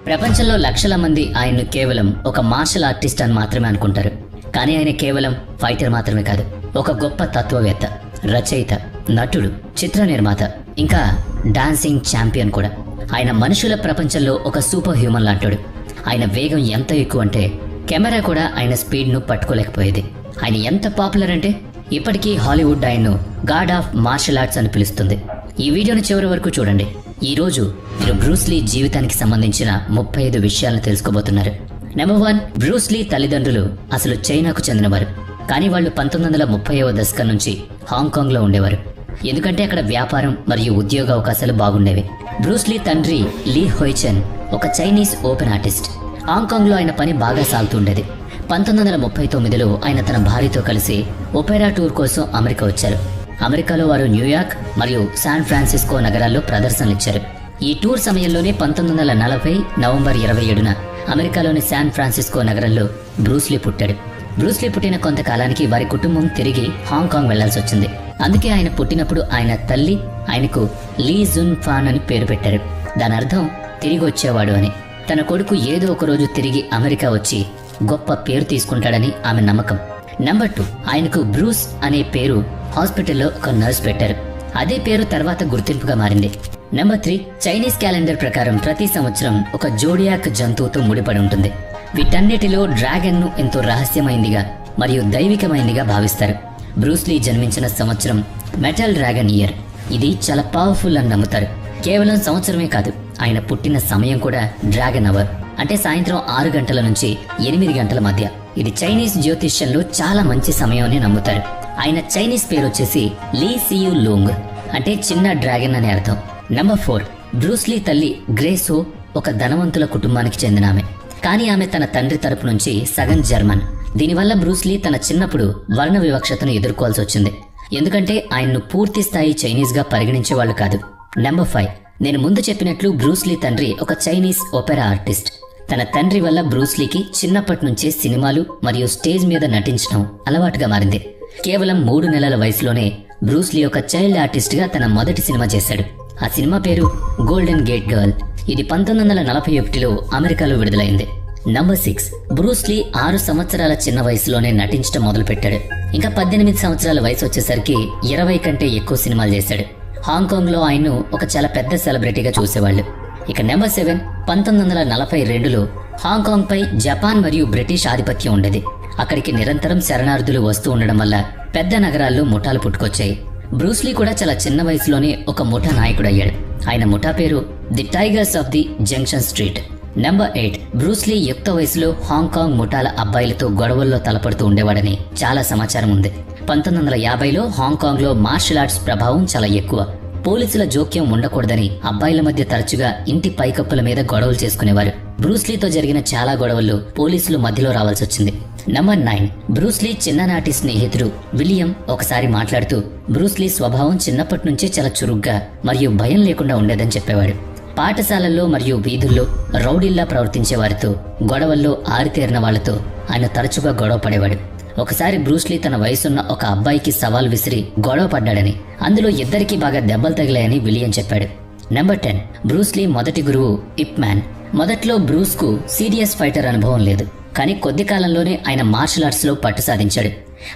ప్రపంచంలో లక్షల మంది ఆయన్ను కేవలం ఒక మార్షల్ ఆర్టిస్ట్ అని మాత్రమే అనుకుంటారు. కానీ ఆయన కేవలం ఫైటర్ మాత్రమే కాదు, ఒక గొప్ప తత్వవేత్త, రచయిత, నటుడు, చిత్ర నిర్మాత, ఇంకా డాన్సింగ్ ఛాంపియన్ కూడా. ఆయన మనుషుల ప్రపంచంలో ఒక సూపర్ హ్యూమన్ లాంటాడు. ఆయన వేగం ఎంత ఎక్కువ అంటే కెమెరా కూడా ఆయన స్పీడ్ను పట్టుకోలేకపోయేది. ఆయన ఎంత పాపులర్ అంటే ఇప్పటికీ హాలీవుడ్ ఆయన్ను గాడ్ ఆఫ్ మార్షల్ ఆర్ట్స్ అని పిలుస్తుంది. ఈ వీడియోని చివరి వరకు చూడండి. ఈ రోజు మీరు బ్రూస్ లీ జీవితానికి సంబంధించిన 35 విషయాలను తెలుసుకోబోతున్నారు. నెంబర్ 1, బ్రూస్ లీ తల్లిదండ్రులు అసలు చైనాకు చెందినవారు. కానీ వాళ్ళు 1930వ దశకం నుంచి హాంకాంగ్ లో ఉండేవారు. ఎందుకంటే అక్కడ వ్యాపారం మరియు ఉద్యోగ అవకాశాలు బాగుండేవి. బ్రూస్ లీ తండ్రి లీ హోయ్చెన్ ఒక చైనీస్ ఓపెన్ ఆర్టిస్ట్. హాంకాంగ్ లో ఆయన పని బాగా సాగుతుండేది. 1939లో ఆయన తన భార్యతో కలిసి ఒపెరా టూర్ కోసం అమెరికా వచ్చారు. అమెరికాలో వారు న్యూయార్క్ మరియు శాన్ ఫ్రాన్సిస్కో నగరాల్లో ప్రదర్శనలిచ్చారు. ఈ టూర్ సమయంలోనే 1940 నవంబర్ 27న అమెరికాలోని శాన్ ఫ్రాన్సిస్కో నగరంలో బ్రూస్ లీ పుట్టాడు. బ్రూస్ లీ పుట్టిన కొంతకాలానికి వారి కుటుంబం తిరిగి హాంకాంగ్ వెళ్లాల్సి వచ్చింది. అందుకే ఆయన పుట్టినప్పుడు ఆయన తల్లి ఆయనకు లీ జున్ ఫాన్ అని పేరు పెట్టారు. దాని అర్థం తిరిగి వచ్చేవాడు అని. తన కొడుకు ఏదో ఒక రోజు తిరిగి అమెరికా వచ్చి గొప్ప పేరు తీసుకుంటాడని ఆమె నమ్మకం. నెంబర్ 2, ఆయనకు బ్రూస్ అనే పేరు హాస్పిటల్లో ఒక నర్స్ పెట్టారు. అదే పేరు తర్వాత గుర్తింపుగా మారింది. నెంబర్ 3, చైనీస్ క్యాలెండర్ ప్రకారం ప్రతి సంవత్సరం ఒక జోడియాక్ జంతువుతో ముడిపడి ఉంటుంది. వీటన్నిటిలో డ్రాగన్ ను ఎంతో రహస్యమైందిగా మరియు దైవికమైందిగా భావిస్తారు. బ్రూస్ లీ జన్మించిన సంవత్సరం మెటల్ డ్రాగన్ ఇయర్. ఇది చాలా పవర్ఫుల్ అని నమ్ముతారు. కేవలం సంవత్సరమే కాదు, ఆయన పుట్టిన సమయం కూడా డ్రాగన్ అవర్, అంటే సాయంత్రం 6 గంటల నుంచి 8 గంటల మధ్య. ఇది చైనీస్ జ్యోతిష్యంలో చాలా మంచి సమయం అని నమ్ముతారు. ఆయన చైనీస్ పేరు వచ్చేసి లీ సియు లూంగ్, అంటే చిన్న డ్రాగన్ అనే అర్థం. నెంబర్ 4, బ్రూస్ లీ తల్లి గ్రేసో ఒక ధనవంతుల కుటుంబానికి చెందిన ఆమె. కానీ ఆమె తన తండ్రి తరపు నుంచి సగం జర్మన్. దీనివల్ల బ్రూస్ లీ తన చిన్నప్పుడు వర్ణ వివక్షతను ఎదుర్కోవాల్సి వచ్చింది. ఎందుకంటే ఆయన్ను పూర్తి స్థాయి చైనీస్ గా పరిగణించేవాళ్లు కాదు. నెంబర్ 5, నేను ముందు చెప్పినట్లు బ్రూస్ లీ తండ్రి ఒక చైనీస్ ఒపెరా ఆర్టిస్ట్. తన తండ్రి వల్ల బ్రూస్ లీకి చిన్నప్పటి నుంచే సినిమాలు మరియు స్టేజ్ మీద నటించడం అలవాటుగా మారింది. కేవలం 3 నెలల వయసులోనే బ్రూస్ లీ ఒక చైల్డ్ ఆర్టిస్ట్ గా తన మొదటి సినిమా చేశాడు. ఆ సినిమా పేరు గోల్డెన్ గేట్ గర్ల్. ఇది 1941లో అమెరికాలో విడుదలైంది. నంబర్ 6, బ్రూస్ లీ 6 సంవత్సరాల చిన్న వయసులోనే నటించడం మొదలుపెట్టాడు. ఇంకా 18 సంవత్సరాల వయసు వచ్చేసరికి 20 కంటే ఎక్కువ సినిమాలు చేశాడు. హాంకాంగ్ లో ఆయన్ను ఒక చాలా పెద్ద సెలబ్రిటీగా చూసేవాళ్ళు. ఇక నెంబర్ 7, 1942లో హాంకాంగ్ పై జపాన్ మరియు బ్రిటిష్ ఆధిపత్యం ఉండేది. అక్కడికి నిరంతరం శరణార్థులు వస్తూ ఉండడం వల్ల పెద్ద నగరాల్లో ముఠాలు పుట్టుకొచ్చాయి. బ్రూస్ లీ కూడా చాలా చిన్న వయసులోనే ఒక ముఠా నాయకుడు అయ్యాడు. ఆయన ముఠా పేరు the tigers of the junction street. Number 8, Bruce Lee యుక్త వయసులో హాంకాంగ్ ముఠాల అబ్బాయిలతో గొడవల్లో తలపడుతూ ఉండేవాడని చాలా సమాచారం ఉంది. 1950లో హాంకాంగ్ లో మార్షల్ ఆర్ట్స్ ప్రభావం చాలా ఎక్కువ. పోలీసుల జోక్యం ఉండకూడదని అబ్బాయిల మధ్య తరచుగా ఇంటి పైకప్పుల మీద గొడవలు చేసుకునేవారు. బ్రూస్ లీతో జరిగిన చాలా గొడవల్లో పోలీసులు మధ్యలో రావాల్సి వచ్చింది. నంబర్ 9, బ్రూస్ లీ చిన్ననాటి స్నేహితుడు విలియం ఒకసారి మాట్లాడుతూ బ్రూస్ లీ స్వభావం చిన్నప్పటి నుంచే చాలా చురుగ్గా మరియు భయం లేకుండా ఉండేదని చెప్పేవాడు. పాఠశాలల్లో మరియు వీధుల్లో రౌడీల్లా ప్రవర్తించే వారితో, గొడవల్లో ఆరితేరిన వాళ్లతో ఆయన తరచుగా గొడవ పడేవాడు. ఒకసారి బ్రూస్ లీ తన వయసున్న ఒక అబ్బాయికి సవాల్ విసిరి గొడవ పడ్డాడని, అందులో ఇద్దరికీ బాగా దెబ్బలు తగిలాయని విలియం చెప్పాడు. నెంబర్ 10, బ్రూస్ లీ మొదటి గురువు ఇప్ మ్యాన్. మొదట్లో బ్రూస్ కు సీరియస్ ఫైటర్ అనుభవం లేదు, కానీ కొద్ది కాలంలోనే ఆయన మార్షల్ ఆర్ట్స్ లో పట్టు సాధించాడు.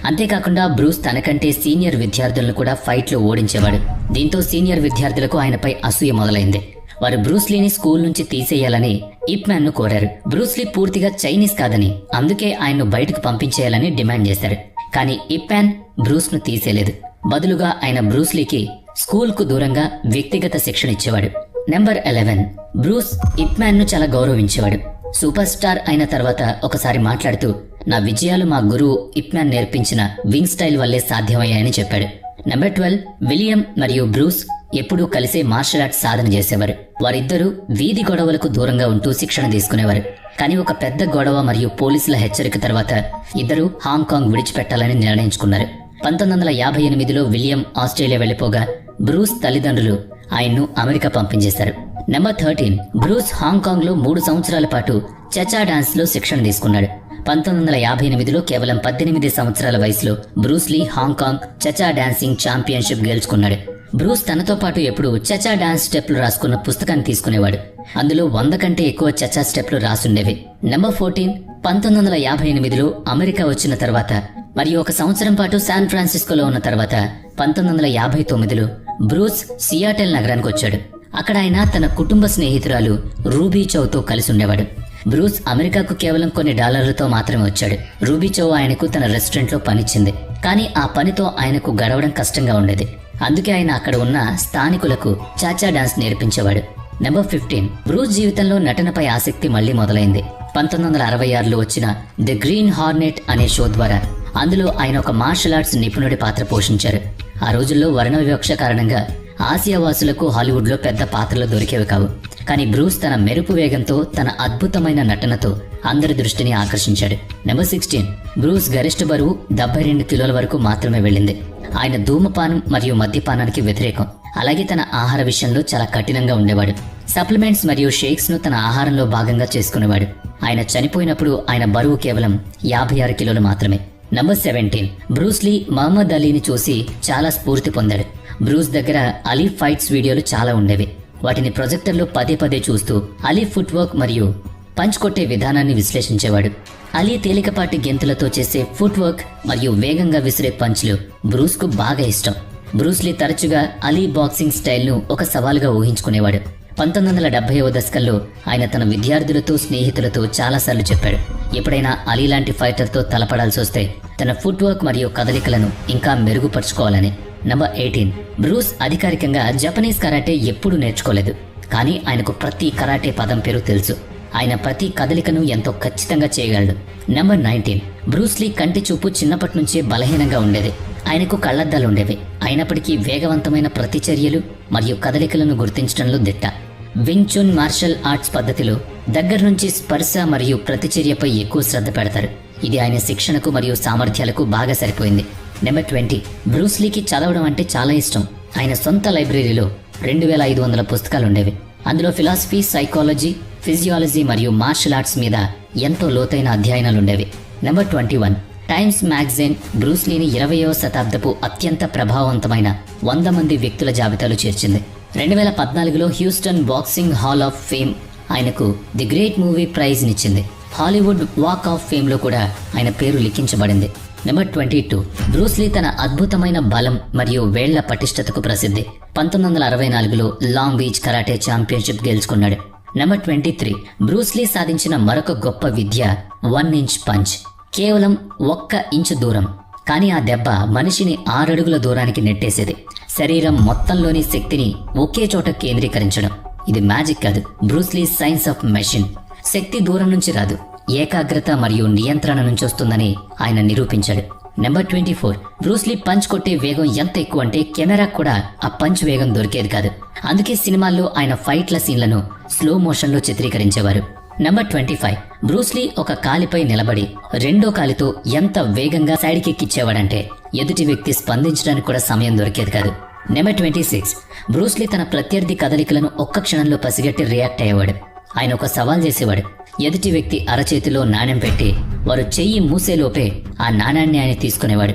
అంతేకాకుండా బ్రూస్ తనకంటే సీనియర్ విద్యార్థులను కూడా ఫైట్ లో ఓడించేవాడు. దీంతో సీనియర్ విద్యార్థులకు ఆయనపై అసూయ మొదలైంది. వారు బ్రూస్ లీని స్కూల్ నుంచి తీసేయాలని ఇప్ మ్యాన్ ను కోరారు. బ్రూస్ లీ పూర్తిగా చైనీస్ కాదని, అందుకే ఆయన్ను బయటకు పంపించేయాలని డిమాండ్ చేశారు. కానీ ఇప్ మ్యాన్ బ్రూస్ ను తీసేయలేదు. బదులుగా ఆయన బ్రూస్ లీకి స్కూల్ కు దూరంగా వ్యక్తిగత శిక్షణ ఇచ్చేవాడు. నెంబర్ 11, బ్రూస్ ఇప్ మ్యాన్ ను చాలా గౌరవించేవాడు. సూపర్ స్టార్ అయిన తర్వాత ఒకసారి మాట్లాడుతూ నా విజయాలు మా గురువు ఇప్ మ్యాన్ నేర్పించిన వింగ్ స్టైల్ వల్లే సాధ్యమయ్యాయని చెప్పాడు. నెంబర్ 12, విలియం మరియు బ్రూస్ ఎప్పుడూ కలిసే మార్షల్ ఆర్ట్స్ సాధన చేసేవారు. వారిద్దరూ వీధి గొడవలకు దూరంగా ఉంటూ శిక్షణ తీసుకునేవారు. కానీ ఒక పెద్ద గొడవ మరియు పోలీసుల హెచ్చరిక తర్వాత ఇద్దరూ హాంకాంగ్ విడిచిపెట్టాలని నిర్ణయించుకున్నారు. 1958లో విలియం ఆస్ట్రేలియా వెళ్లిపోగా బ్రూస్ తల్లిదండ్రులు ఆయన్ను అమెరికా పంపించేశారు. నెంబర్ 13, బ్రూస్ హాంకాంగ్ లో 3 సంవత్సరాల పాటు చచా డాన్స్ లో శిక్షణ తీసుకున్నాడు. 1958లో కేవలం 18 సంవత్సరాల వయసులో Bruce Lee Hong Kong cha cha dancing championship గెలుచుకున్నాడు. బ్రూస్ తనతో పాటు ఎప్పుడు చచా డాన్స్ స్టెప్లు రాసుకున్న పుస్తకాన్ని తీసుకునేవాడు. అందులో 100 కంటే ఎక్కువ చచా స్టెప్లు రాసుండేవి. నెంబర్ 14, 1958లో అమెరికా వచ్చిన తర్వాత మరియు 1 సంవత్సరం పాటు శాన్ ఫ్రాన్సిస్కోలో ఉన్న తర్వాత 1959లో బ్రూస్ సియాటెల్ నగరానికి వచ్చాడు. అక్కడ ఆయన తన కుటుంబ స్నేహితురాలు రూబీ చౌతో కలిసి ఉండేవాడు. బ్రూస్ అమెరికాకు కేవలం కొన్ని డాలర్లతో మాత్రమే వచ్చాడు. రూబీ చౌ ఆయనకు తన రెస్టారెంట్లో పనిచ్చింది. కానీ ఆ పనితో ఆయనకు గడవడం కష్టంగా ఉండేది. అందుకే ఆయన అక్కడ ఉన్న స్థానికులకు చాచా డాన్స్ నేర్పించేవాడు. నెంబర్ 15, బ్రూస్ జీవితంలో నటనపై ఆసక్తి మళ్లీ మొదలైంది. 1966లో వచ్చిన ది గ్రీన్ హార్నెట్ అనే షో ద్వారా. అందులో ఆయన ఒక మార్షల్ ఆర్ట్స్ నిపుణుడి పాత్ర పోషించారు. ఆ రోజుల్లో వర్ణ వివక్ష కారణంగా ఆసియా వాసులకు హాలీవుడ్లో పెద్ద పాత్రలు దొరికేవి కావు. కానీ బ్రూస్ తన మెరుపు వేగంతో, తన అద్భుతమైన నటనతో అందరి దృష్టిని ఆకర్షించాడు. నెంబర్ 16, బ్రూస్ గరిష్ట బరువు 72 కిలోల వరకు మాత్రమే వెళ్ళింది. ఆయన ధూమపానం మరియు మద్యపానానికి వ్యతిరేకం. అలాగే తన ఆహార విషయంలో చాలా కఠినంగా ఉండేవాడు. సప్లిమెంట్స్ మరియు షేక్స్ ను తన ఆహారంలో భాగంగా చేసుకునేవాడు. ఆయన చనిపోయినప్పుడు ఆయన బరువు కేవలం 56 కిలోలు మాత్రమే. నంబర్ 17, బ్రూస్ లీ మహమ్మద్ అలీని చూసి చాలా స్ఫూర్తి పొందాడు. బ్రూస్ దగ్గర అలీ ఫైట్స్ వీడియోలు చాలా ఉండేవి. వాటిని ప్రొజెక్టర్లో పదే పదే చూస్తూ అలీ ఫుట్ వర్క్ మరియు పంచ్ కొట్టే విధానాన్ని విశ్లేషించేవాడు. అలీ తేలికపాటి గెంతులతో చేసే ఫుట్ వర్క్ మరియు వేగంగా విసిరే పంచ్లు బ్రూస్కు బాగా ఇష్టం. బ్రూస్ లీ తరచుగా అలీ బాక్సింగ్ స్టైల్ను ఒక సవాలుగా ఊహించుకునేవాడు. 1970వ దశకంలో ఆయన తన విద్యార్థులతో, స్నేహితులతో చాలాసార్లు చెప్పాడు, ఎప్పుడైనా అలీ లాంటి ఫైటర్తో తలపడాల్సి వస్తే తన ఫుట్ వర్క్ మరియు కదలికలను ఇంకా మెరుగుపరుచుకోవాలని. నంబర్ 18, బ్రూస్ అధికారికంగా జపనీస్ కరాటే ఎప్పుడూ నేర్చుకోలేదు. కానీ ఆయనకు ప్రతి కరాటే పదం పేరు తెలుసు. ఆయన ప్రతి కదలికను ఎంతో ఖచ్చితంగా చేయగలడు. నంబర్ 19, బ్రూస్ లీ కంటి చూపు చిన్నప్పటి నుంచే బలహీనంగా ఉండేది. ఆయనకు కళ్లద్దాలుండేవి. అయినప్పటికీ వేగవంతమైన ప్రతిచర్యలు మరియు కదలికలను గుర్తించడంలో దిట్ట. వింగ్ చున్ మార్షల్ ఆర్ట్స్ పద్ధతిలో దగ్గర నుంచి స్పర్శ మరియు ప్రతిచర్యపై ఎక్కువ శ్రద్ధ పెడతారు. ఇది ఆయన శిక్షణకు మరియు సామర్థ్యాలకు బాగా సరిపోయింది. నెంబర్ 20, బ్రూస్ లీకి చదవడం అంటే చాలా ఇష్టం. ఆయన సొంత లైబ్రరీలో 2500 పుస్తకాలుండేవి. అందులో ఫిలాసఫీ, సైకాలజీ, ఫిజియాలజీ మరియు మార్షల్ ఆర్ట్స్ మీద ఎంతో లోతైన అధ్యయనాలుండేవి. నెంబర్ 21, టైమ్స్ మ్యాగజైన్ బ్రూస్ లీని 20వ శతాబ్దపు అత్యంత ప్రభావవంతమైన 100 మంది వ్యక్తుల జాబితాలో చేర్చింది. 2014లో Houston boxing hall of fame ఆయనకు ది గ్రేట్ మూవీ ప్రైజ్నిచ్చింది. హాలీవుడ్ వాక్ ఆఫ్ ఫేమ్లో కూడా ఆయన పేరు లిఖించబడింది. నెంబర్ 22, బ్రూస్ లీ తన అద్భుతమైన బలం మరియు వేళ్ల పటిష్టతకు ప్రసిద్ధి. 1964లో లాంగ్ బీచ్ కరాటే ఛాంపియన్షిప్ గెలుచుకున్నాడు. నెంబర్ 23, బ్రూస్ లీ సాధించిన మరొక గొప్ప విద్య 1 ఇంచ్ పంచ్. కేవలం 1 ఇంచు దూరం, కానీ ఆ దెబ్బ మనిషిని 6 అడుగుల దూరానికి నెట్టేసేది. శరీరం మొత్తంలోని శక్తిని ఒకే చోట కేంద్రీకరించడం. ఇది మ్యాజిక్ కాదు, Bruce Lee science of machine. శక్తి దూరం నుంచి రాదు, ఏకాగ్రత మరియు నియంత్రణ నుంచి వస్తుందని ఆయన నిరూపించాడు. నెంబర్ 24, బ్రూస్ లీ పంచ్ కొట్టే వేగం ఎంత ఎక్కువ అంటే కెమెరా కూడా ఆ పంచ్ వేగం దొరికేది కాదు. అందుకే సినిమాల్లో ఆయన ఫైట్ల సీన్లను స్లో మోషన్లో చిత్రీకరించేవారు. నెంబర్ 25, బ్రూస్ లీ ఒక కాలిపై నిలబడి రెండో కాలితో ఎంత వేగంగా సైడ్ కిక్ ఇచ్చేవాడంటే ఎదుటి వ్యక్తి స్పందించడానికి కూడా సమయం దొరికేది కాదు. నెంబర్ 26, బ్రూస్ లీ తన ప్రత్యర్థి కదలికలను ఒక్క క్షణంలో పసిగట్టి రియాక్ట్ అయ్యేవాడు. ఆయన ఒక సవాల్ చేసేవాడు. ఎదుటి వ్యక్తి అరచేతిలో నాణెం పెట్టి వారు చెయ్యి మూసేలోపే ఆ నాణాన్ని ఆయన తీసుకునేవాడు.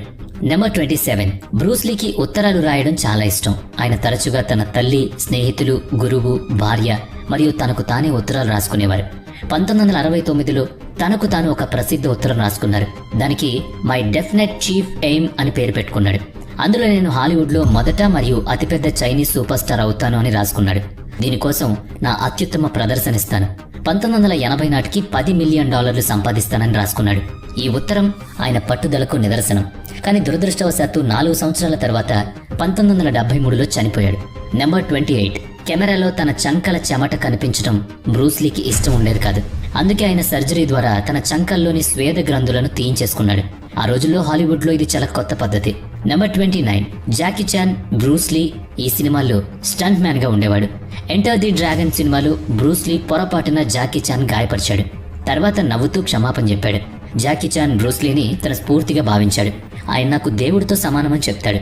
నెంబర్ 27, బ్రూస్ లీకి ఉత్తరాలు రాయడం చాలా ఇష్టం. ఆయన తరచుగా తన తల్లి, స్నేహితులు, గురువు, భార్య మరియు తనకు తానే ఉత్తరాలు రాసుకునేవారు. 1969లో తనకు తాను ఒక ప్రసిద్ధ ఉత్తరం రాసుకున్నారు. దానికి మై డెఫినెట్ చీఫ్ ఎయిమ్ అని పేరు పెట్టుకున్నాడు. అందులో నేను హాలీవుడ్లో మొదట మరియు అతిపెద్ద చైనీస్ సూపర్ స్టార్ అవుతాను అని రాసుకున్నాడు. దీనికోసం నా అత్యుత్తమ ప్రదర్శనిస్తాను. 1980 నాటికి $10 మిలియన్ సంపాదిస్తానని రాసుకున్నాడు. ఈ ఉత్తరం ఆయన పట్టుదలకు నిదర్శనం. కానీ దురదృష్టవశాత్తు 4 సంవత్సరాల తర్వాత 1973లో చనిపోయాడు. నెంబర్ 28, కెమెరాలో తన చంకల చెమట కనిపించడం బ్రూస్ లీకి ఇష్టం ఉండేది కాదు. అందుకే ఆయన సర్జరీ ద్వారా తన చంకల్లోని స్వేద గ్రంథులను తీయించేసుకున్నాడు. ఆ రోజుల్లో హాలీవుడ్లో ఇది చాలా కొత్త పద్ధతి. Number 29, Jackie Chan Bruce Lee ఈ సినిమాల్లో స్టంట్ మ్యాన్ గా ఉండేవాడు. ఎంటర్ ది డ్రాగన్ సినిమాలో బ్రూస్ లీ పొరపాటున జాకీ చాన్ గాయపరిచాడు. తర్వాత నవ్వుతూ క్షమాపణ చెప్పాడు. జాకీ చాన్ బ్రూస్ లీని తన స్ఫూర్తిగా భావించాడు. ఆయన నాకు దేవుడితో సమానమని చెప్తాడు.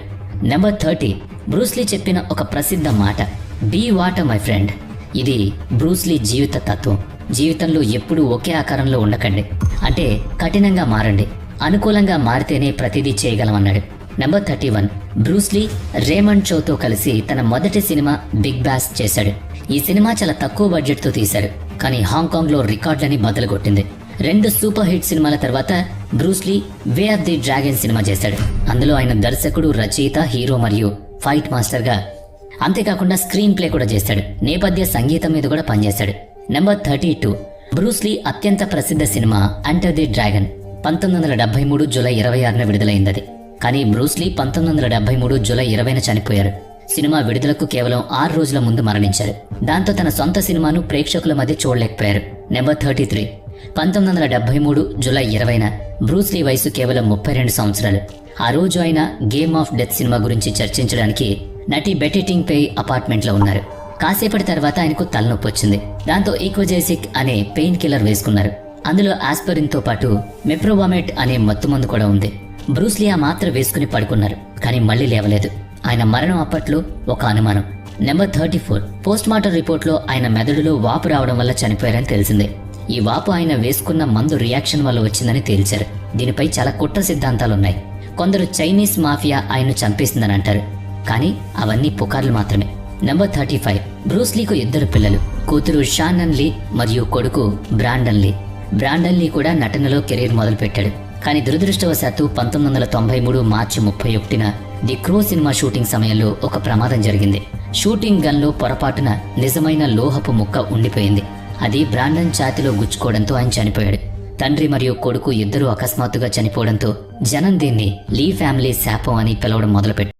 నెంబర్ 30, బ్రూస్ లీ చెప్పిన ఒక ప్రసిద్ధ మాట, బీ వాటర్ మై ఫ్రెండ్. ఇది బ్రూస్ లీ జీవిత తత్వం. జీవితంలో ఎప్పుడూ ఒకే ఆకారంలో ఉండకండి. అంటే కఠినంగా మారండి, అనుకూలంగా మారితేనే ప్రతిదీ చేయగలమన్నాడు. నెంబర్ 31 బ్రూస్లీ రేమండ్ చోతో కలిసి తన మొదటి సినిమా బిగ్ బాస్ చేశాడు. ఈ సినిమా చాలా తక్కువ బడ్జెట్ తో తీశారు, కానీ హాంకాంగ్ లో రికార్డులని బద్దలుగొట్టింది. 2 సూపర్ హిట్ సినిమాల తర్వాత Bruce Lee way of the dragon cinema చేశాడు. అందులో ఆయన దర్శకుడు, రచయిత, హీరో మరియు ఫైట్ మాస్టర్ గా, అంతేకాకుండా స్క్రీన్ ప్లే కూడా చేశాడు. నేపథ్య సంగీతం మీద కూడా పనిచేశాడు. నెంబర్ 32 బ్రూస్లీ అత్యంత ప్రసిద్ధ cinema enter the dragon 1973 July 26న విడుదలైంది. కానీ బ్రూస్లీ 1973 జూలై 20న చనిపోయారు. సినిమా విడుదలకు కేవలం 6 రోజుల ముందు మరణించారు. దాంతో తన సొంత సినిమాను ప్రేక్షకుల మధ్య చూడలేకపోయారు. నెంబర్ 33 1973 జూలై 20న బ్రూస్లీ వయసు కేవలం 32 సంవత్సరాలు. ఆ రోజు ఆయన గేమ్ ఆఫ్ డెత్ సినిమా గురించి చర్చించడానికి నటి బెట్టి టింగ్ పే అపార్ట్మెంట్ లో ఉన్నారు. కాసేపటి తర్వాత ఆయనకు తలనొప్పి వచ్చింది. దాంతో ఈక్వజైసిక్ అనే పెయిన్ కిల్లర్ వేసుకున్నారు. అందులో ఆస్పిరిన్ తో పాటు మెప్రోవామెట్ అనే మత్తుమందు కూడా ఉంది. బ్రూస్లీ ఆ మాత్ర వేసుకుని పడుకున్నారు, కానీ మళ్లీ లేవలేదు. ఆయన మరణం అప్పట్లో ఒక అనుమానం. నెంబర్ 34 పోస్ట్ మార్టం రిపోర్ట్ లో ఆయన మెదడులో వాపు రావడం వల్ల చనిపోయారని తెలిసిందే. ఈ వాపు ఆయన వేసుకున్న మందు రియాక్షన్ వల్ల వచ్చిందని తేల్చారు. దీనిపై చాలా కుట్ర సిద్ధాంతాలున్నాయి. కొందరు చైనీస్ మాఫియా ఆయన్ను చంపేసిందని అంటారు, కానీ అవన్నీ పుకార్లు మాత్రమే. నెంబర్ 35 బ్రూస్లీకు 2 పిల్లలు, కూతురు షానన్ లీ మరియు కొడుకు బ్రాండన్ లీ. బ్రాండన్ లీ కూడా నటనలో కెరీర్ మొదలుపెట్టాడు. కానీ దురదృష్టవశాత్తు 1993 మార్చి 31న ది క్రో సినిమా షూటింగ్ సమయంలో ఒక ప్రమాదం జరిగింది. షూటింగ్ గన్లో పొరపాటున నిజమైన లోహపు ముక్క ఉండిపోయింది. అది బ్రాండన్ ఛాతిలో గుచ్చుకోవడంతో ఆయన చనిపోయాడు. తండ్రి మరియు కొడుకు 2 అకస్మాత్తుగా చనిపోవడంతో జనం దీన్ని లీ ఫ్యామిలీ శాపం అని పిలవడం మొదలుపెట్టారు.